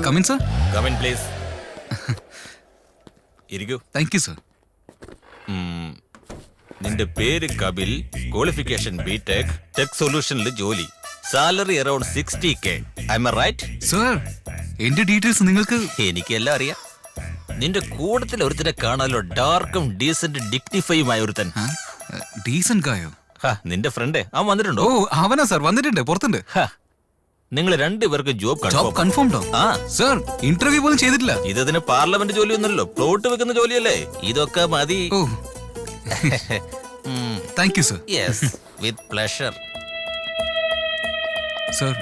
come in, sir? Come in, please. ഇരിക്കൂ. Thank you, sir. നിന്റെ പേര് കപിൽ, ക്വാളിഫിക്കേഷൻ ബിടെക്, ടെക് സൊല്യൂഷനിൽ ജോലി, salary around 60K. Am I right? Sir, എന്റെ details നിങ്ങൾക്ക് എനിക്കെല്ലാം അറിയാം. നിന്റെ കൂട്ടത്തിൽ ഒരുത്തനെ കാണാലോ, ഡാർക്കും ഡീസന്റ് ഡിഗ്നിഫൈയുമായ ഒരുത്തൻ. ഡീസന്റ് ഗായോ? നിന്റെ ഫ്രണ്ടേ അവൻ വന്നിട്ടുണ്ടോ? ഓ അവനാ സർ, വന്നിട്ടുണ്ട്, പുറത്തുണ്ട്. നിങ്ങൾ രണ്ടുപേർക്കും ജോബ് കൺഫേംഡോ? ആ സർ, ഇന്റർവ്യൂ പോലും ചെയ്തിട്ടില്ല. ഇതിന് പാർലമെന്റ് ജോലിയൊന്നുമല്ലോ, പ്ലോട്ട് വെക്കുന്ന ജോലിയല്ലേ. ഇതൊക്കെ മതി. ഓ thank you sir. Yes, with pleasure. Sir,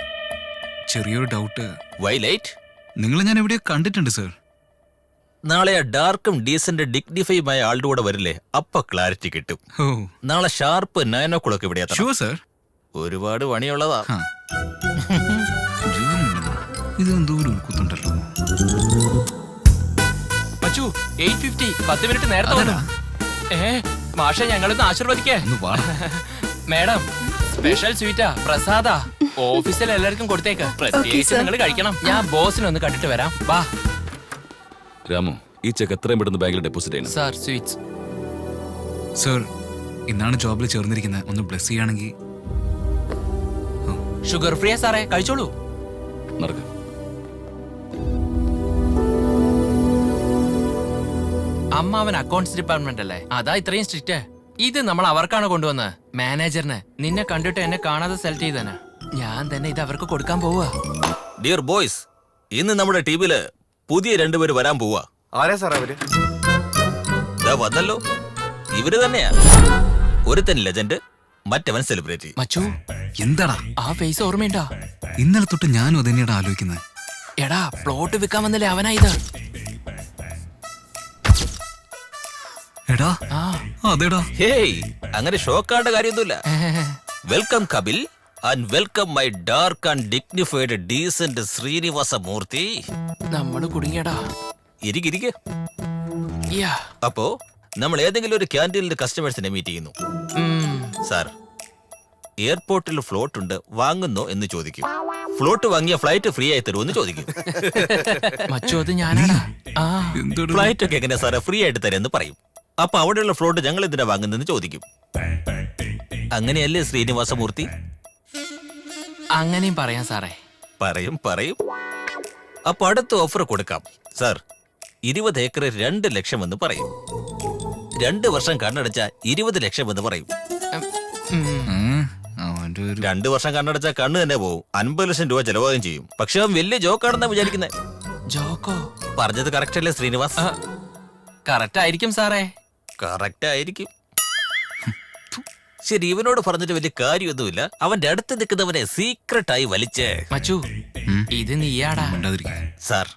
ചെറിയൊരു ഡൗട്ട്. Why light? നിങ്ങളെ ഞാൻ എവിടെയോ കണ്ടിട്ടുണ്ട് സർ. നാളെ ആ ഡാർക്കും ഡീസന്റ് ഡിഗ്നിഫൈയുമായ ആളുടെ കൂടെ വരില്ലേ, അപ്പൊ ക്ലാരിറ്റി കിട്ടും. ഓ നാളെ ഷാർപ്പ് 9 o'clock ഇവിടെ എത്തണം. Sure sir. ഒരുപാട് പണിയുള്ളതാ. ഇതെന്തോ ഒരു കുത്തുണ്ടല്ലോ. മച്ചു 8:50 10 മിനിറ്റ് നേരത്തെ വന്നു. മാഷെ ഞങ്ങളൊന്ന് ആശീർവദിക്കേ. Madam, special സ്വീറ്റാ, പ്രസാദാ. ഓഫീസിൽ എല്ലാവർക്കും കൊടുത്തേക്ക്, പ്രത്യേകിച്ച് നിങ്ങൾ കഴിക്കണം. ഞാൻ ബോസിനൊന്ന് കണ്ടിട്ട് വരാം. വാ രാമു, ഈ ചെക്ക് എത്രയും പെട്ടെന്ന് ബാങ്കിൽ ഡെപ്പോസിറ്റ് ചെയ്യണം. Sir, sweets. സർ, ഇന്നാണ് ജോബിൽ ചേർന്നിരിക്കുന്നത്, ഒന്ന് ബ്ലെസ് ചെയ്യുകയാണെങ്കിൽ. ഷുഗർ ഫ്രീ സാറേ, കഴിച്ചോളൂ. നടക്കാം. അമ്മ അവൻ അക്കൗണ്ട്സ് ഡിപ്പാർട്ട്മെന്റ് അല്ലേ, അതാ ഇത്രയും സ്ട്രിക്റ്റ്. ഇത് നമ്മൾ അവർക്കാണ് കൊണ്ടുവന്ന്. മാനേജറിന് നിന്നെ കണ്ടിട്ട് എന്നെ കാണാതെ സെലക്ട് ചെയ്തേനെ. ഞാൻ തന്നെ ഇത് അവർക്ക് കൊടുക്കാൻ പോവാ. ഡിയർ ബോയ്സ്, ഇന്ന് നമ്മുടെ ടീമില് പുതിയ 2 പേര് വരാൻ പോവാ. ആരാ സാർ അവര്? വന്നല്ലോ, ഇവര് തന്നെയാ. ഒരുത്തൻ ലെജൻഡ്, മറ്റവൻ സെലിബ്രിറ്റി. മച്ചു, എന്താടാ ആ ഫേസ് ഓർമ്മയുണ്ടാ? ഇന്നലെ തൊട്ട് ഞാനും അതന്നെയാണ് ആലോചിക്കുന്നത്. എടാ, പ്ലോട്ട് വിൽക്കാൻ വന്നല്ലേ അവനാ ഇത്. എടാ അതെടാ. ഹേയ്, അങ്ങനെ ഷോക്കാണ്ട കാര്യമൊന്നുമില്ല. Welcome Kapil and welcome my dark and dignified decent Srinivasa Murthy. നമ്മള് കുടുങ്ങിയടാ. ഇരിക്കിരിക്കെ. യാ. അപ്പോ നമ്മൾ ഏതെങ്കിലും ഒരു ക്യാൻറ്റീനിൽ കസ്റ്റമേഴ്സിനെ മീറ്റ് ചെയ്യുന്നു. സാർ, എയർപോർട്ടിൽ ഫ്ലോട്ട് ഉണ്ട്, വാങ്ങുന്നോ എന്ന് ചോദിക്കും. ഫ്ലോട്ട് വാങ്ങിയ ഫ്ലൈറ്റ് ഫ്രീ ആയി തരുമെന്ന് ചോദിക്കും. മച്ചു, അത് ഞാനാടാ. ഫ്ലൈറ്റ് ഒക്കെ എങ്ങനെയാ സാറേ ഫ്രീ ആയിട്ട് തരുമെന്ന് പറയും. അപ്പൊ അവിടെയുള്ള ഫ്ലോട്ട് ഞങ്ങൾ എന്തിനാ വാങ്ങുന്നെന്ന് ചോദിക്കും. അങ്ങനെയല്ലേ ശ്രീനിവാസമൂർത്തി? അങ്ങനെയും പറയാം സാറേ. പറയും. അപ്പൊ അടുത്ത ഓഫർ കൊടുക്കാം സാർ. 20 ഏക്കർ 2 ലക്ഷം എന്ന് പറയും. 2 വർഷം കണ്ണടച്ച 20 ലക്ഷം എന്ന് പറയും. 2 വർഷം കണ്ണടച്ച കണ്ണ് തന്നെ പോവും. 50 ലക്ഷം രൂപ ചെലവാകുകയും ചെയ്യും. പക്ഷെ അവൻ വലിയ ജോക്കാണെന്നാ വിചാരിക്കുന്നത്. ജോക്കോ? പറഞ്ഞത് കറക്റ്റ് അല്ലേ ശ്രീനിവാസ്? കറക്റ്റ് ആയിരിക്കും സാറേ. കറക്റ്റ് ആയിരിക്കും. ശരി, ഇവനോട് പറഞ്ഞിട്ട് വലിയ കാര്യമൊന്നുമില്ല. അവന്റെ അടുത്ത് നിൽക്കുന്നവനെ സീക്രട്ടായി വലിച്ച്. മച്ചു, ഇത് നീയാടാ. സാർ,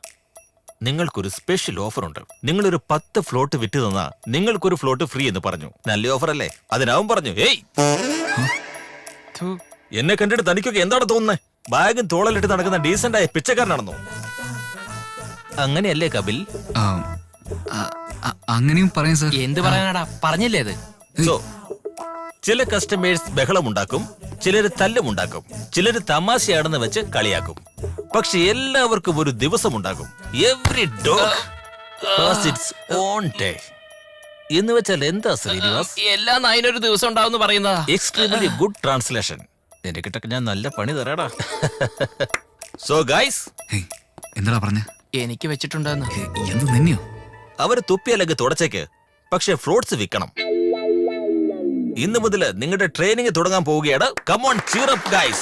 നിങ്ങൾക്കൊരു സ്പെഷ്യൽ ഓഫർ ഉണ്ട്. നിങ്ങളൊരു 10 ഫ്ലോട്ട് വിറ്റ് തന്നാ നിങ്ങൾക്കൊരു ഫ്ലോട്ട് ഫ്രീ എന്ന് പറഞ്ഞു. നല്ല ഓഫർ അല്ലേ? അതിനാവും പറഞ്ഞു. ഏയ്, എന്നെ കണ്ടിട്ട് തനിക്കൊക്കെ എന്താണ് തോന്നുന്നത്? ബാഗും തോളലിട്ട് നടക്കുന്ന ഡീസന്റായ പിച്ചക്കാരനാണെന്നോ? അങ്ങനെയല്ലേ കപിൽ? അങ്ങനെയും പറയാം സാർ. എന്ത് പറയാനാടാ, പറഞ്ഞില്ലേ അത്? സോ, ചില കസ്റ്റമേഴ്സ് ബഹളമുണ്ടാക്കും, ചിലര് തല്ലുമുണ്ടാക്കും, ചിലര് തമാശയാണെന്ന് വെച്ച് കളിയാക്കും. പക്ഷെ എല്ലാവർക്കും ഒരു ദിവസമുണ്ടാകും. Every dog has its own day. എന്ന് വെച്ചാൽ എന്താ ശ്രീനിവാസ്? എല്ലാ നായിനൊരു ദിവസം ഉണ്ടാവും പറയുന്നതാ. Extremely good translation. നിന്റെ കിട്ടൊക്കെ ഞാൻ നല്ല പണി തരാടാ. സോ ഗൈസ്, എന്താ പറഞ്ഞ? എനിക്ക് വെച്ചിട്ടുണ്ടെന്ന്. എന്ത് തന്നെയോ? അവര് തുപ്പിയല്ലെങ്കിൽ തുടച്ചേക്ക്, പക്ഷെ ഫ്രൂട്ട്സ് വിൽക്കണം. ഇന്ന് മുതൽ നിങ്ങളുടെ ട്രെയിനിങ് തുടങ്ങാൻ പോവുകയാണ്. Come on, cheer up guys.